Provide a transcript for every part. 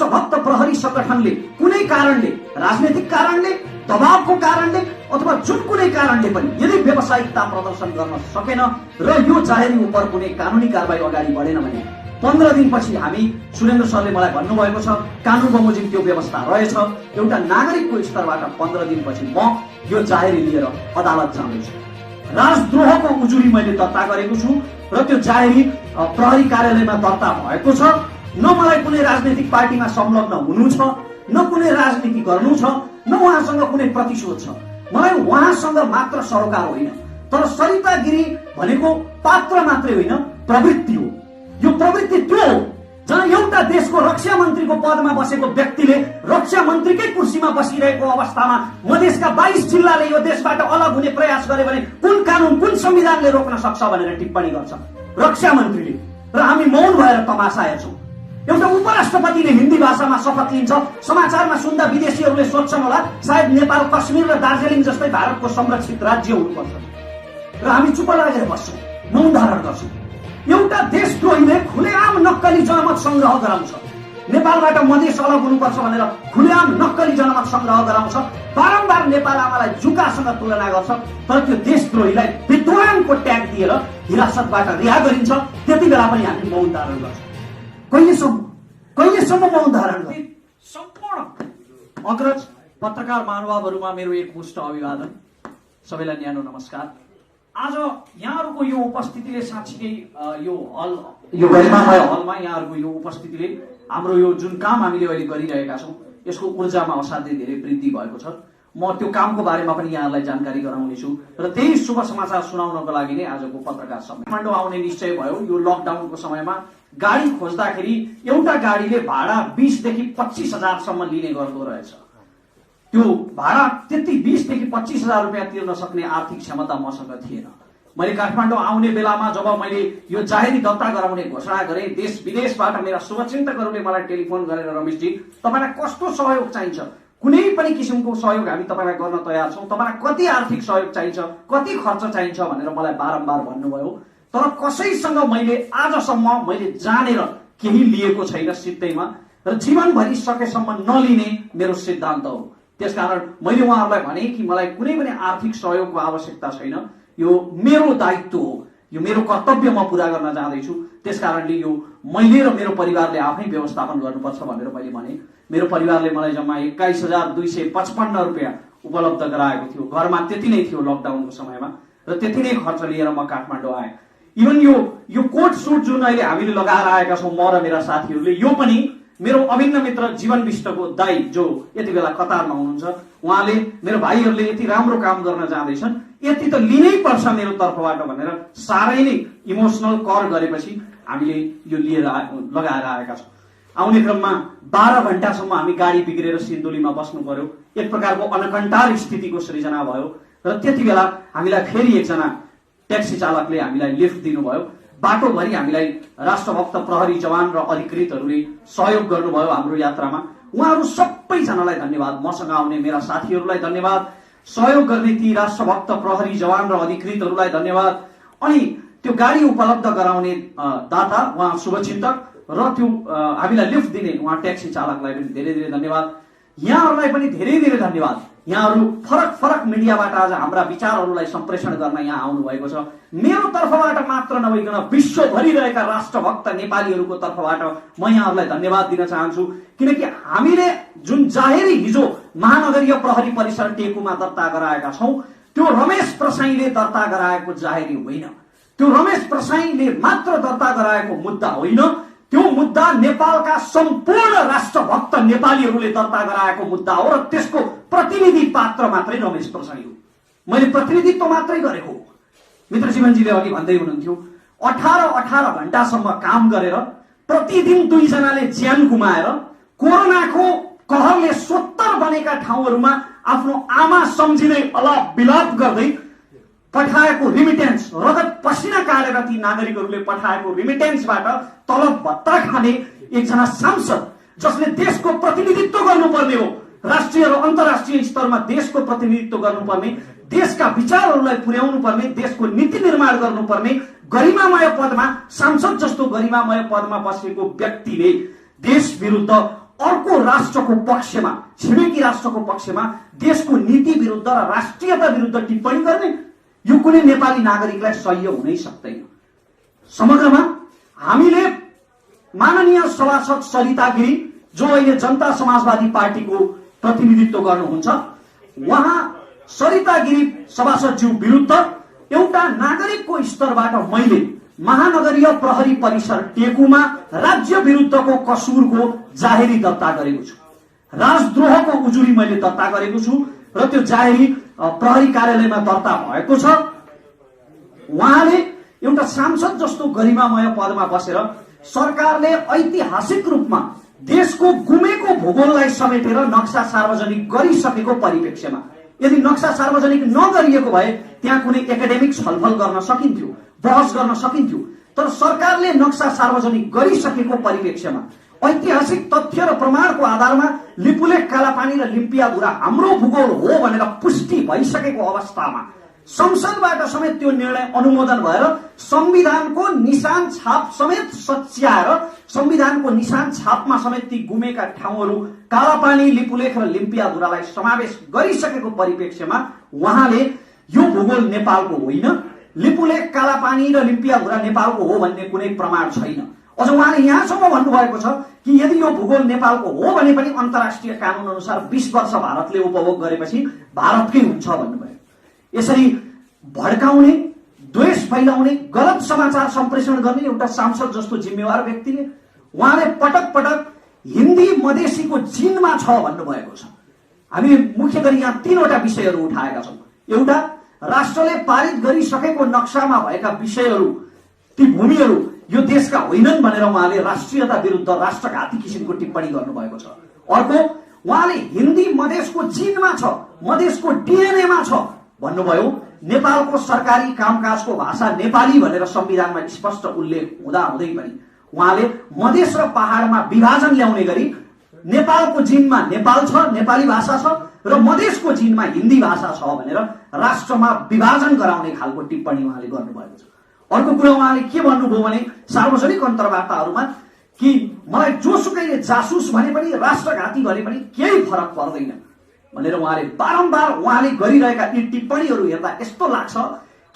राष्ट्रभक्त प्रहरी संगठनले कुनै कारणले, राजनीतिक कारणले, दबावको कारणले अथवा जुन कुनै कारणले पनि यदि व्यावसायिकता प्रदर्शन गर्न सकेन र यो जाहेरी उप कुनै कानुनी कारबाही अगाडि बढेन भने 15 दिनपछि हामी सुरेन्द्र सरले मलाई भन्नुभएको छ कानुन बमोजिम त्यो व्यवस्था रहेछ। एउटा नागरिकको स्तरबाट 15 दिनपछि म यो जाहेरी लिएर अदालत जानेछु। राजद्रोहको उजुरी मैले दर्ता गरेको छु र त्यो जाहेरी प्रहरी कार्यालयमा दर्ता भएको छ। न मलाई कुनै राजनीतिक पार्टीमा संलग्न हुनु छ, न कुनै राजनीति गर्नु छ, न उहाँसँग कुनै प्रतिशोध छ। मलाई उहाँसँग मात्र सरोकार होइन, तर सरिता गिरी भनेको पात्र मात्रै होइन, प्रवृत्ति हो। यो प्रवृत्ति त्यो हो जहाँ एउटा देशको रक्षा मन्त्रीको पदमा बसेको व्यक्तिले रक्षा मन्त्रीकै कुर्सीमा बसिरहेको अवस्थामा मधेसका 22 जिल्लाले यो देशबाट अलग हुने प्रयास गरे भने कुन कानुन, कुन संविधानले रोक्न सक्छ भनेर टिप्पणी गर्छ रक्षा मन्त्रीले, र हामी मौन भएर तमासा हेर्छौँ। एउटा उपराष्ट्रपतिले हिन्दी भाषामा शपथ लिन्छ, समाचारमा सुन्दा विदेशीहरूले सोध्छन् होला सायद नेपाल कश्मीर र दार्जिलिङ जस्तै भारतको संरक्षित राज्य हुनुपर्छ, र हामी चुप लागेर बस्छौँ, मौन धारण गर्छौँ। एउटा देशद्रोहीले खुलेआम नक्कली जनमत संग्रह गराउँछ, नेपालबाट मधेस अलग हुनुपर्छ भनेर खुलेआम नक्कली जनमत संग्रह गराउँछ, बारम्बार नेपाल आमालाई जुकासँग तुलना गर्छ, तर त्यो देशद्रोहीलाई विद्वानको ट्याग दिएर हिरासतबाट रिहा गरिन्छ। त्यति बेला पनि हामी मौन धारण गर्छौँ। कहिलेसम्म मौन धारण गर्ने? सम्पूर्ण अग्रज पत्रकार महानुभावहरूमा मेरो एकमुष्ट अभिवादन। सबैलाई न्यानो नमस्कार। आज यहाँहरूको यो उपस्थितिले साँच्चीकै यो गरिमामय हलमा यहाँहरूको यो उपस्थितिले हाम्रो यो जुन काम हामीले अहिले गरिरहेका छौँ यसको ऊर्जामा असाध्यै धेरै वृद्धि भएको छ। म त्यो कामको बारेमा पनि यहाँहरूलाई जानकारी गराउनेछु र त्यही शुभ समाचार सुनाउनको लागि नै आजको पत्रकार सम्मेलन काठमाडौँ आउने निश्चय भयो। यो लकडाउनको समयमा गाडी खोज्दाखेरि एउटा गाडीले भाडा 20 देखि 25 हजारसम्म लिने गर्दो रहेछ। त्यो भाडा त्यति 20 देखि 25 हजार रुपियाँ तिर्न सक्ने आर्थिक क्षमता मसँग थिएन। मैले काठमाडौँ आउने बेलामा जब मैले यो जाहेरी दर्ता गराउने घोषणा गरेँ, देश विदेशबाट मेरा शुभचिन्तकहरूले मलाई टेलिफोन गरेर रमेशजी तपाईँलाई कस्तो सहयोग चाहिन्छ, कुनै पनि किसिमको सहयोग हामी तपाईँलाई गर्न तयार छौँ, तपाईँलाई कति आर्थिक सहयोग चाहिन्छ, कति खर्च चाहिन्छ भनेर मलाई बारम्बार भन्नुभयो। तर कसैसँग मैले आजसम्म मैले जानेर केही लिएको छैन सित्तैमा, र जीवनभरि सकेसम्म नलिने मेरो सिद्धान्त हो। त्यसकारण मैले उहाँहरूलाई भने कि मलाई कुनै पनि आर्थिक सहयोगको आवश्यकता छैन, यो मेरो दायित्व हो, यो मेरो कर्तव्य म पूरा गर्न जाँदैछु। त्यसकारणले यो मैले र मेरो परिवारले आफै व्यवस्थापन गर्नुपर्छ भनेर मैले भने। मेरो परिवारले मलाई जम्मा 21,255 रुपियाँ उपलब्ध गराएको थियो। घरमा त्यति नै थियो लकडाउनको समयमा, र त्यति नै खर्च लिएर म काठमाडौँ आएँ। इभन यो कोट सुट जुन अहिले हामीले लगाएर आएका छौँ म र मेरा साथीहरूले, यो पनि मेरो अभिन्न मित्र जीवन विष्टको दाई जो यति बेला कतारमा हुनुहुन्छ, उहाँले मेरो भाइहरूले यति राम्रो काम गर्न जाँदैछन्, यति त लिनै पर्छ मेरो तर्फबाट भनेर साह्रै नै इमोसनल कर गरेपछि हामीले यो लिएर लगाएर आएका छौँ। आउने क्रममा 12 घण्टासम्म हामी गाडी बिग्रेर सिन्धुलीमा बस्नु पर्यो। एक प्रकारको अनकन्टार स्थितिको सृजना भयो, र त्यति बेला हामीलाई फेरि एकजना ट्याक्सी चालकले हामीलाई लिफ्ट दिनुभयो। बाटोभरि हामीलाई राष्ट्रभक्त प्रहरी जवान र अधिकृतहरूले सहयोग गर्नुभयो हाम्रो यात्रामा। उहाँहरू सबैजनालाई धन्यवाद, मसँग आउने मेरा साथीहरूलाई धन्यवाद, सहयोग गर्ने ती राष्ट्रभक्त प्रहरी जवान र अधिकृतहरूलाई धन्यवाद। अनि त्यो गाडी उपलब्ध गराउने दाता उहाँ शुभचिन्तक र त्यो हामीलाई लिफ्ट दिने उहाँ ट्याक्सी चालकलाई पनि धेरै धेरै धन्यवाद। यहाँहरूलाई पनि धेरै धेरै धन्यवाद। यहाँहरू फरक फरक मिडियाबाट आज हाम्रा विचारहरूलाई सम्प्रेषण गर्न यहाँ आउनुभएको छ। मेरो तर्फबाट मात्र नभइकन विश्वभरि रहेका राष्ट्रभक्त नेपालीहरूको तर्फबाट म यहाँहरूलाई धन्यवाद दिन चाहन्छु, किनकि हामीले जुन जाहेरी हिजो महानगरीय प्रहरी परिसर टेकुमा दर्ता गराएका छौँ त्यो रमेश प्रसाईले दर्ता गराएको जाहेरी होइन, त्यो रमेश प्रसाईले मात्र दर्ता गराएको मुद्दा होइन, त्यो मुद्दा नेपालका सम्पूर्ण राष्ट्रभक्त नेपालीहरूले दर्ता गराएको मुद्दा हो, र त्यसको प्रतिनिधि पात्र मात्रै रमेश प्रसाई हो। मैले प्रतिनिधित्व मात्रै गरेको। मित्र जीवनजीले अघि भन्दै हुनुहुन्थ्यो 18 घण्टासम्म काम गरेर प्रतिदिन 2 जनाले ज्यान गुमाएर कोरोनाको कहरले 70 बनेका ठाउँहरूमा आफ्नो आमा सम्झिँदै अलाप बिलाप गर्दै पठाएको रिमिटेन्स, रगत पसिना काटेर ती नागरिकहरूले पठाएको रिमिटेन्सबाट तलब भत्ता खाने एकजना सांसद जसले देशको प्रतिनिधित्व गर्नुपर्ने हो, राष्ट्रिय र अन्तर्राष्ट्रिय स्तरमा देशको प्रतिनिधित्व गर्नुपर्ने, देशका विचारहरूलाई पुर्याउनु पर्ने, देशको नीति निर्माण गर्नुपर्ने गरिमामय पदमा सांसद जस्तो गरिमामय पदमा बसेको व्यक्तिले देश विरुद्ध अर्को अर्को राष्ट्रको पक्षमा, छिमेकी राष्ट्रको पक्षमा देशको नीति विरुद्ध र राष्ट्रियता विरुद्ध टिप्पणी गर्ने यो कुनै नेपाली नागरिकलाई सह्य हुनै सक्दैन। समग्रमा हामीले माननीय सभासद सरिता गिरी जो अहिले जनता समाजवादी पार्टीको प्रतिनिधित्व गर्नुहुन्छ, उहाँ सरिता गिरी सभासदज्यू विरुद्ध एउटा नागरिकको स्तरबाट मैले महानगरीय प्रहरी परिसर टेकुमा राज्य विरुद्धको कसुरको जाहेरी दर्ता गरेको छु। राजद्रोहको उजुरी मैले दर्ता गरेको छु र त्यो जाहेरी प्रहरी कार्यालयमा दर्ता भएको छ। उहाँले एउटा सांसद जस्तो गरिमामय पदमा बसेर सरकारले ऐतिहासिक रूपमा देशको गुमेको भूगोललाई समेटेर नक्सा सार्वजनिक गरिसकेको परिप्रेक्ष्यमा यदि नक्सा सार्वजनिक नगरिएको भए त्यहाँ कुनै एकाडेमिक छलफल गर्न सकिन्थ्यो, बहस गर्न सकिन्थ्यो। तर सरकारले नक्सा सार्वजनिक गरिसकेको परिप्रेक्ष्यमा ऐतिहासिक तथ्य र प्रमाणको आधारमा लिपुलेख, कालापानी र लिम्पियाधुरा हाम्रो भूगोल हो भनेर पुष्टि भइसकेको अवस्थामा संसदबाट समेत त्यो निर्णय अनुमोदन भएर संविधानको निशान छाप समेत सच्याएर संविधानको निशान छापमा समेत ती गुमेका ठाउँहरू कालापानी, लिपुलेख र लिम्पियाधुरालाई समावेश गरिसकेको परिप्रेक्ष्यमा उहाँले यो भूगोल नेपालको होइन, लिपुलेख, कालापानी र लिम्पियाधुरा नेपालको हो भन्ने कुनै प्रमाण छैन। अझ उहाँले यहाँसम्म भन्नुभएको छ कि यदि यो भूगोल नेपालको हो भने पनि अन्तर्राष्ट्रिय कानून अनुसार 20 वर्ष भारतले उपभोग गरेपछि भारतकै हुन्छ भन्नुभयो। यसरी भड्काउने, द्वेष फैलाउने, गलत समाचार सम्प्रेषण गर्ने एउटा सांसद जस्तो जिम्मेवार व्यक्तिले उहाँले पटक पटक हिन्दी मधेसीको जिनमा छ भन्नुभएको छ। हामीले मुख्य गरी यहाँ 3वटा विषयहरू उठाएका छौँ। एउटा, राष्ट्रले पारित गरिसकेको नक्सामा भएका विषयहरू, ती भूमिहरू यो देशका होइनन् भनेर उहाँले राष्ट्रियता विरुद्ध राष्ट्रघाती किसिमको टिप्पणी गर्नुभएको छ। अर्को, उहाँले हिन्दी मधेसको जिनमा छ, मधेसको डिएनएमा छ भन्नुभयो। नेपालको सरकारी कामकाजको भाषा नेपाली भनेर संविधानमा स्पष्ट उल्लेख हुँदाहुँदै पनि उहाँले मधेस र पहाडमा विभाजन ल्याउने गरी नेपालको जिनमा नेपाल छ, नेपाली भाषा छ र मधेसको जिनमा हिन्दी भाषा छ भनेर राष्ट्रमा विभाजन गराउने खालको टिप्पणी उहाँले गर्नुभएको छ। अर्को कुरा उहाँले के भन्नुभयो भने सार्वजनिक अन्तर्वार्ताहरूमा कि मलाई जोसुकैले जासुस भने पनि राष्ट्रघाती भने पनि केही फरक पर्दैन भनेर उहाँले बारम्बार उहाँले गरिरहेका यी टिप्पणीहरू हेर्दा यस्तो लाग्छ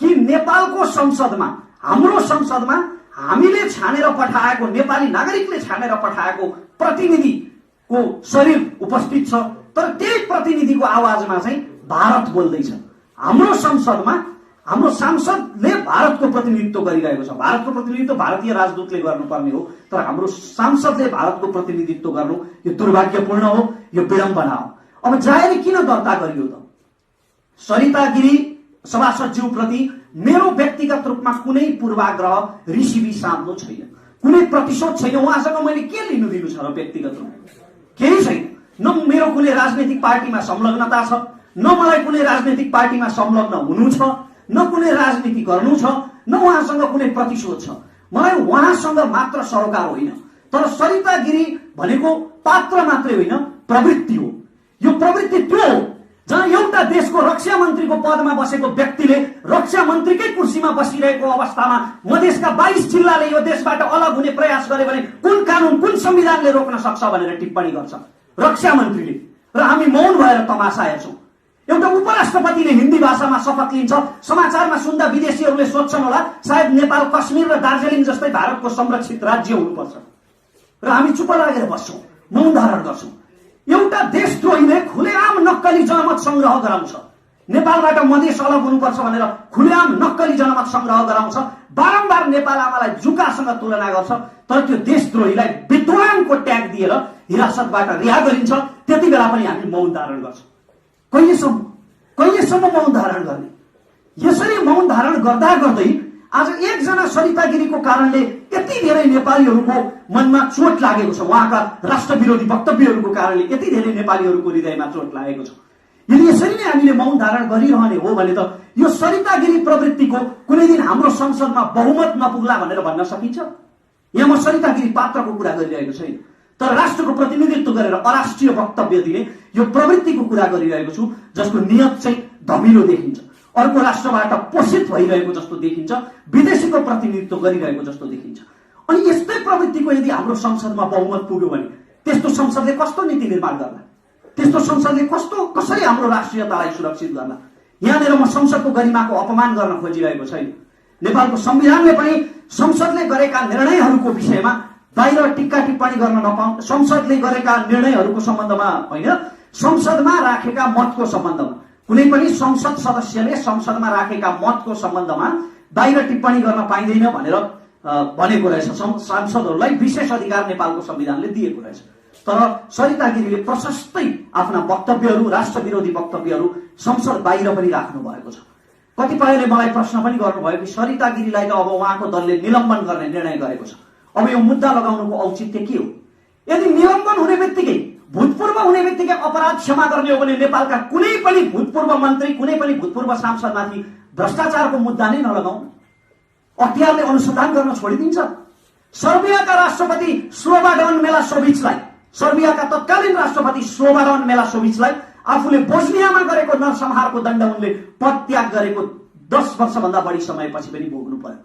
कि नेपालको संसदमा, हाम्रो संसदमा हामीले छानेर पठाएको, नेपाली नागरिकले छानेर पठाएको प्रतिनिधिको शरीर उपस्थित छ, तर त्यही प्रतिनिधिको आवाजमा चाहिँ भारत बोल्दैछ। हाम्रो संसदमा हाम्रो सांसदले भारतको प्रतिनिधित्व गरिरहेको छ। भारतको प्रतिनिधित्व भारतीय राजदूतले गर्नुपर्ने हो, तर हाम्रो सांसदले भारतको प्रतिनिधित्व गर्नु यो दुर्भाग्यपूर्ण हो, यो विडम्बना हो। अब जाहेरी किन दर्ता गरियो त? सरिता गिरी सभासदज्यू प्रति मेरो व्यक्तिगत रूपमा कुनै पूर्वाग्रह, रिसिभी साध्नु छैन, कुनै प्रतिशोध छैन। उहाँसँग मैले के लिनु दिनु छ र व्यक्तिगत रूपमा? केही छैन। न मेरो कुनै राजनैतिक पार्टीमा संलग्नता छ, न मलाई कुनै राजनैतिक पार्टीमा संलग्न हुनु छ, न कुनै राजनीति गर्नु छ, न उहाँसँग कुनै प्रतिशोध छ। मलाई उहाँसँग मात्र सरोकार होइन, तर सरिता गिरी भनेको पात्र मात्रै होइन, प्रवृत्ति हो। यो प्रवृत्ति त्यो हो जहाँ एउटा देशको रक्षा मन्त्रीको पदमा बसेको व्यक्तिले रक्षा मन्त्रीकै कुर्सीमा बसिरहेको अवस्थामा मधेसका 22 जिल्लाले यो देशबाट अलग हुने प्रयास गरे भने कुन कानून, कुन संविधानले रोक्न सक्छ भनेर टिप्पणी गर्छ रक्षा मन्त्रीले, र हामी मौन भएर तमासा हेर्छौँ। एउटा उपराष्ट्रपतिले हिन्दी भाषामा शपथ लिन्छ, समाचारमा सुन्दा विदेशीहरूले सोध्छन् होला सायद नेपाल कश्मीर र दार्जिलिङ जस्तै भारतको संरक्षित राज्य हुनुपर्छ, र हामी चुप लागेर बस्छौँ, मौन धारण गर्छौँ। एउटा देशद्रोहीले खुलेआम नक्कली जनमत संग्रह गराउँछ, नेपालबाट मधेस अलग हुनुपर्छ भनेर खुलेआम नक्कली जनमत संग्रह गराउँछ, बारम्बार नेपाल आमालाई जुकासँग तुलना गर्छ, तर त्यो देशद्रोहीलाई विद्वानको ट्याग दिएर हिरासतबाट रिहा गरिन्छ। त्यति बेला पनि हामी मौन धारण गर्छौँ। कहिलेसम्म मौन धारण गर्ने? यसरी मौन धारण गर्दा गर्दै आज एकजना सरिता गिरीको कारणले यति धेरै नेपालीहरूको मनमा चोट लागेको छ, उहाँका राष्ट्रविरोधी वक्तव्यहरूको कारणले यति धेरै नेपालीहरूको हृदयमा चोट लागेको छ। यदि यसरी नै हामीले मौन धारण गरिरहने हो भने त यो सरिता गिरी प्रवृत्तिको कुनै दिन हाम्रो संसदमा बहुमत नपुग्ला भनेर भन्न सकिन्छ? यहाँ म सरिता गिरी पात्रको कुरा गरिरहेको छैन, तर राष्ट्रको प्रतिनिधित्व गरेर अराष्ट्रिय वक्तव्य दिने यो प्रवृत्तिको कुरा गरिरहेको छु, जसको नियत चाहिँ धमिलो देखिन्छ, अर्को राष्ट्रबाट पोषित भइरहेको जस्तो देखिन्छ, विदेशीको प्रतिनिधित्व गरिरहेको जस्तो देखिन्छ। अनि यस्तै प्रवृत्तिको यदि हाम्रो संसदमा बहुमत पुग्यो भने त्यस्तो संसदले कस्तो नीति निर्माण गर्ला? त्यस्तो संसदले कसरी हाम्रो राष्ट्रियतालाई सुरक्षित गर्ला? यहाँनिर म संसदको गरिमाको अपमान गर्न खोजिरहेको छैन। नेपालको संविधानले पनि संसदले गरेका निर्णयहरूको विषयमा बाहिर टिक्का टिप्पणी गर्न नपाउ, संसदले गरेका निर्णयहरूको सम्बन्धमा होइन, संसदमा राखेका मतको सम्बन्धमा कुनै पनि संसद सदस्यले संसदमा राखेका मतको सम्बन्धमा बाहिर टिप्पणी गर्न पाइँदैन भनेर भनेको रहेछ। सांसदहरूलाई विशेष अधिकार नेपालको संविधानले दिएको रहेछ। तर सरिता गिरीले प्रशस्तै आफ्ना वक्तव्यहरू, राष्ट्र विरोधी वक्तव्यहरू संसद बाहिर पनि राख्नु भएको छ। कतिपयले मलाई प्रश्न पनि गर्नुभयो कि सरिता गिरीलाई त अब उहाँको दलले निलम्बन गर्ने निर्णय गरेको छ, अब यो मुद्दा लगाउनुको औचित्य के हो? यदि निलम्बन हुने बित्तिकै, भूतपूर्व हुने बित्तिकै अपराध क्षमा गर्ने हो भने नेपालका कुनै पनि भूतपूर्व मन्त्री, कुनै पनि भूतपूर्व सांसदमाथि भ्रष्टाचारको मुद्दा नै नलगाउनु, अख्तियारले अनुसन्धान गर्न छोडिदिन्छ। सर्बियाका राष्ट्रपति स्लोबाडन मिलोसेभिचलाई, सर्बियाका तत्कालीन राष्ट्रपति स्लोबाडन मिलोसेभिचलाई आफूले बोस्नियामा गरेको नरसंहारको दण्ड उनले पदत्याग गरेको 10 वर्षभन्दा बढी समयपछि पनि भोग्नु पर्यो।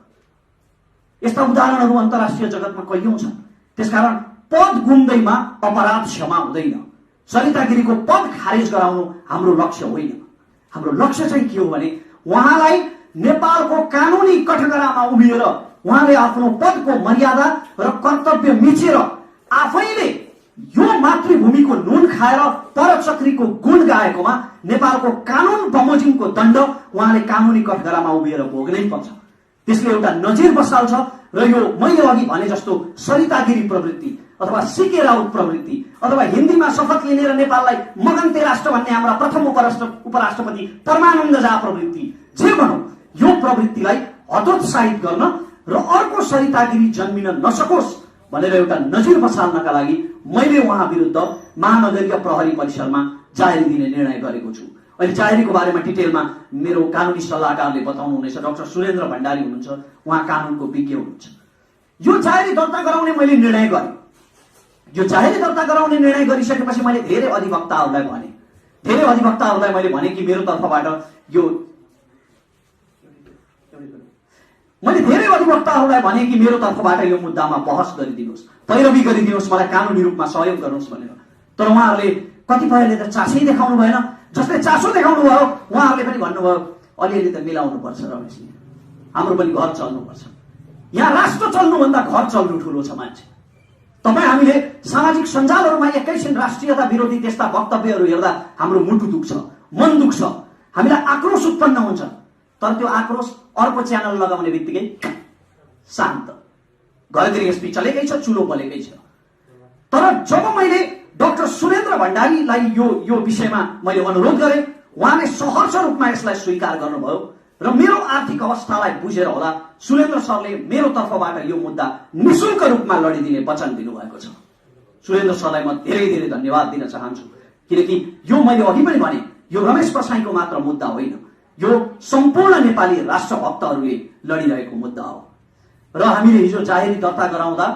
यस्ता उदाहरणहरू अन्तर्राष्ट्रिय जगतमा कैयौं छन्। त्यसकारण पद गुम्दैमा अपराध क्षमा हुँदैन। सरिता गिरीको पद खारेज गराउनु हाम्रो लक्ष्य होइन। हाम्रो लक्ष्य चाहिँ के हो भने उहाँलाई नेपालको कानुनी कठघरामा उभिएर उहाँले आफ्नो पदको मर्यादा र कर्तव्य मिचेर आफैले यो मातृभूमिको नुन खाएर परचक्रीको गुण गाएकोमा नेपालको कानुन बमोजिमको दण्ड उहाँले कानुनी कठघरामा उभिएर भोग्नै पर्छ। त्यसले एउटा नजिर बसाल्छ र यो मैले अघि भने जस्तो सरिता गिरी प्रवृत्ति अथवा सीके राउत प्रवृत्ति अथवा हिन्दीमा शपथ लिने नेपाललाई मगन्ते राष्ट्र भन्ने हाम्रा प्रथम उपराष्ट्रपति परमानन्द झा प्रवृत्ति, जे भनौं, यो प्रवृत्तिलाई हतोत्साहित गर्न र अर्को सरिता गिरी जन्मिन नसकोस् भनेर एउटा नजिर बसाल्नका लागि मैले उहाँ विरुद्ध महानगरीय प्रहरी परिसरमा जाहेरी दिने निर्णय गरेको छु। अहिले जाहेरीको बारेमा डिटेलमा मेरो कानुनी सल्लाहकारले बताउनु हुनेछ, डाक्टर सुरेन्द्र भण्डारी हुनुहुन्छ, उहाँ कानुनको विज्ञ हुनुहुन्छ। यो जाहेरी दर्ता गराउने मैले निर्णय गरेँ। यो जाहेरी दर्ता गराउने निर्णय गरिसकेपछि मैले धेरै अधिवक्ताहरूलाई भने कि मेरो तर्फबाट यो मुद्दामा बहस गरिदिनुहोस्, पैरवी गरिदिनुहोस्, मलाई कानुनी रूपमा सहयोग गर्नुहोस् भनेर। तर उहाँहरूले कतिपयले त चासै देखाउनु भएन। जसले चासो देखाउनु भयो उहाँहरूले पनि भन्नुभयो अलिअलि त मिलाउनु पर्छ रमेशजी, हाम्रो पनि घर चल्नुपर्छ। यहाँ राष्ट्र चल्नुभन्दा घर चल्नु ठुलो छ मान्छे। तपाईँ हामीले सामाजिक सञ्जालहरूमा एकैछिन राष्ट्रियता विरोधी त्यस्ता वक्तव्यहरू हेर्दा हाम्रो मुटु दुख्छ, मन दुख्छ, हामीलाई आक्रोश उत्पन्न हुन्छ। तर त्यो आक्रोश अर्को च्यानल लगाउने बित्तिकै शान्त, घरतिर एसपी चलेकै छ, चुलो बलेकै छ। तर जब मैले डाक्टर सुरेन्द्र भण्डारीलाई यो विषयमा मैले अनुरोध गरेँ, उहाँले सहर्ष रूपमा यसलाई स्वीकार गर्नुभयो र मेरो आर्थिक अवस्थालाई बुझेर होला सुरेन्द्र सरले मेरो तर्फबाट यो मुद्दा निशुल्क रूपमा लडिदिने वचन दिनुभएको छ। सुरेन्द्र सरलाई म धेरै धेरै धन्यवाद दिन चाहन्छु, किनकि यो मैले अघि पनि भने यो रमेश प्रसाईको मात्र मुद्दा होइन, यो सम्पूर्ण नेपाली राष्ट्रभक्तहरूले लडिरहेको मुद्दा हो। र हामीले हिजो जाहेरी दर्ता गराउँदा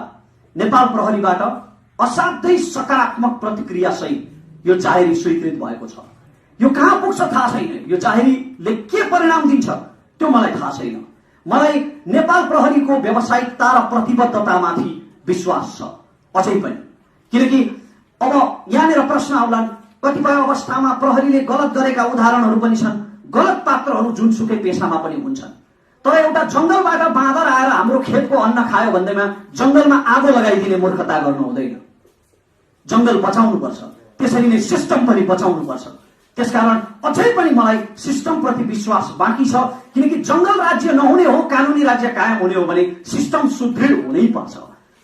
नेपाल प्रहरीबाट असाध्यै सकारात्मक प्रतिक्रिया सहित यो जाहेरी स्वीकृत भएको छ। यो कहाँ पुग्छ थाहा छैन, यो जाहेरीले के परिणाम दिन्छ त्यो मलाई थाहा छैन। मलाई नेपाल प्रहरीको व्यावसायिकता र प्रतिबद्धतामाथि विश्वास छ अझै पनि, किनकि अब यहाँनिर प्रश्न आउलान्, कतिपय अवस्थामा प्रहरीले गलत गरेका उदाहरणहरू पनि छन्, गलत पात्रहरू जुनसुकै पेशामा पनि हुन्छन्। तर एउटा जंगलबाट बाँदर आएर हाम्रो खेतको अन्न खायो भन्दैमा जंगलमा आगो लगाइदिने मूर्खता गर्नु हुँदैन। जंगल बचाउनुपर्छ, त्यसरी नै सिस्टम पनि बचाउनुपर्छ। त्यसकारण अझै पनि मलाई सिस्टम प्रति विश्वास बाँकी छ, किनकि जंगल राज्य नहुने हो, कानुनी राज्य कायम हुने हो भने सिस्टम सुदृढ हुनै पर्छ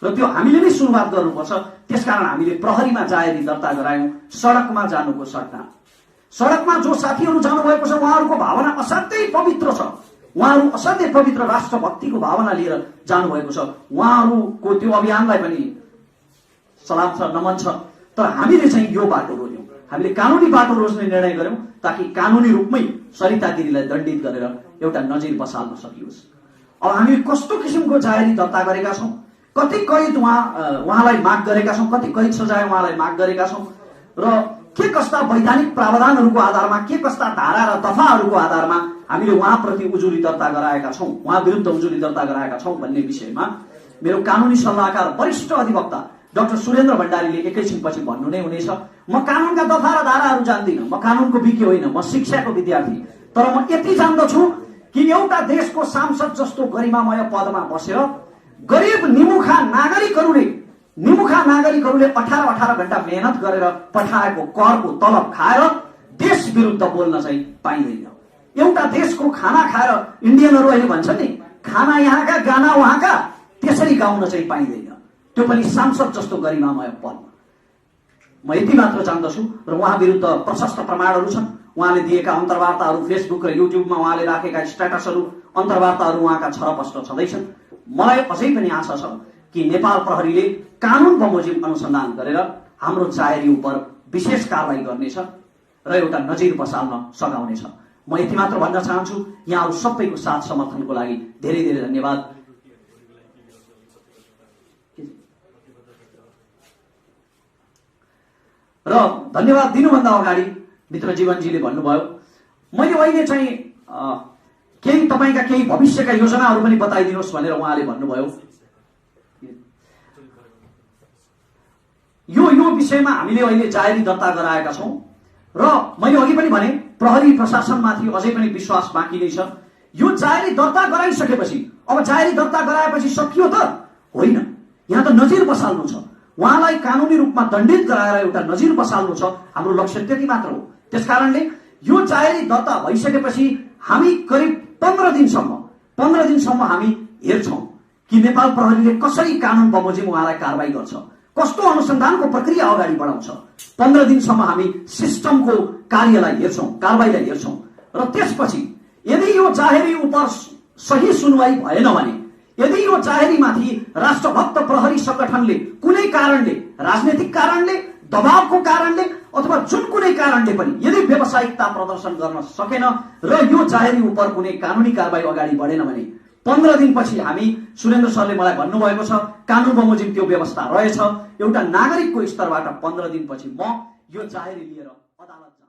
र त्यो हामीले नै सुरुवात गर्नुपर्छ। त्यसकारण हामीले प्रहरीमा जाहेरी दर्ता गरायौं। सडकमा जानुको सट्टा सडकमा जो साथीहरू जानुभएको छ उहाँहरूको भावना असाध्यै पवित्र छ, उहाँहरू असाध्यै पवित्र राष्ट्रभक्तिको भावना लिएर जानुभएको छ। उहाँहरूको त्यो अभियानलाई पनि सलाम छ, नमन छ। तर हामीले चाहिँ यो बाटो रोज्यौं, हामीले कानुनी बाटो रोज्ने निर्णय गर्यौं ताकि कानुनी रूपमै सरिता गिरीलाई दण्डित गरेर एउटा नजिर बसाल्न सकियोस्। अब हामीले कस्तो किसिमको जाहेरी दर्ता गरेका छौं, कति कैद उहाँलाई माग गरेका छौं, कति कैद सजाय उहाँलाई माग गरेका छौं र के कस्ता वैधानिक प्रावधानहरूको आधारमा, के कस्ता धारा र दफाहरूको आधारमा हामीले उहाँप्रति उजुरी दर्ता गराएका छौं, उहाँ विरुद्ध उजुरी दर्ता गराएका छौं भन्ने विषयमा मेरो कानुनी सल्लाहकार वरिष्ठ अधिवक्ता डाक्टर सुरेन्द्र भण्डारीले एकैछिनपछि भन्नु नै हुनेछ। म कानुनका दफा र धाराहरू जान्दिनँ, म कानुनको विज्ञ होइन, म शिक्षाको विद्यार्थी, तर म यति जान्दछु कि एउटा देशको सांसद जस्तो गरिमामय पदमा बसेर गरिब निमुखा नागरिकहरूले 18 घण्टा मेहनत गरेर पठाएको करको तलब खाएर देश विरुद्ध बोल्न चाहिँ पाइँदैन। एउटा देशको खाना खाएर इन्डियनहरू अहिले भन्छन् नि, खाना यहाँका गाना उहाँका, त्यसरी गाउन चाहिँ पाइँदैन, त्यो पनि सांसद जस्तो गरिमामय पदमा। म यति मात्र जान्दछु र उहाँ विरुद्ध प्रशस्त प्रमाणहरू छन्। उहाँले दिएका अन्तर्वार्ताहरू, फेसबुक र युट्युबमा उहाँले राखेका स्ट्याटसहरू, अन्तर्वार्ताहरू उहाँका छरपष्ट छँदैछन्। मलाई अझै पनि आशा छ कि नेपाल प्रहरीले कानुन बमोजिम अनुसन्धान गरेर हाम्रो जाहेरी उप विशेष कारबाही गर्नेछ र एउटा नजिर बसाल्न सघाउनेछ। म यति मात्र भन्न चाहन्छु। यहाँहरू सबैको साथ समर्थनको लागि धेरै धेरै धन्यवाद। र धन्यवाद दिनुभन्दा अगाडि मित्र जीवनजीले भन्नुभयो, मैले अहिले चाहिँ केही तपाईँका केही भविष्यका योजनाहरू पनि बताइदिनुहोस् भनेर उहाँले भन्नुभयो। यो विषयमा हामीले अहिले जाहेरी दर्ता गराएका छौँ र मैले अघि पनि भने प्रहरी प्रशासनमाथि अझै पनि विश्वास बाँकी नै छ। यो जाहेरी दर्ता गराइसकेपछि अब जाहेरी दर्ता गराएपछि सकियो त होइन, यहाँ त नजिर बसाल्नु छ, उहाँलाई कानुनी रूपमा दण्डित गराएर एउटा नजिर बसाल्नु छ। हाम्रो लक्ष्य त्यति मात्र हो। त्यसकारणले यो जाहेरी दर्ता भइसकेपछि हामी करिब 15 दिनसम्म हामी हेर्छौँ कि नेपाल प्रहरीले कसरी कानुन बमोजिम उहाँलाई कारबाही गर्छ, कस्तो अनुसन्धानको प्रक्रिया अगाडि बढाउँछ। 15 दिनसम्म हामी सिस्टमको कार्यलाई हेर्छौँ, कारबाहीलाई हेर्छौँ र त्यसपछि यदि यो जाहेरी उप सही सुनवाई भएन भने, यदि यो जाहेरीमाथि राष्ट्रभक्त प्रहरी संगठनले कुनै कारणले, राजनीतिक कारणले, दबावको कारणले अथवा जुन कुनै कारणले पनि यदि व्यावसायिकता प्रदर्शन गर्न सकेन र यो जाहेरी उप कुनै कानुनी कारबाही अगाडि बढेन भने 15 दिनपछि हामी, सुरेन्द्र सरले मलाई भन्नुभएको छ, कानुन बमोजिम त्यो व्यवस्था रहेछ। एउटा नागरिकको स्तरबाट 15 दिनपछि म यो जाहेरी लिएर अदालत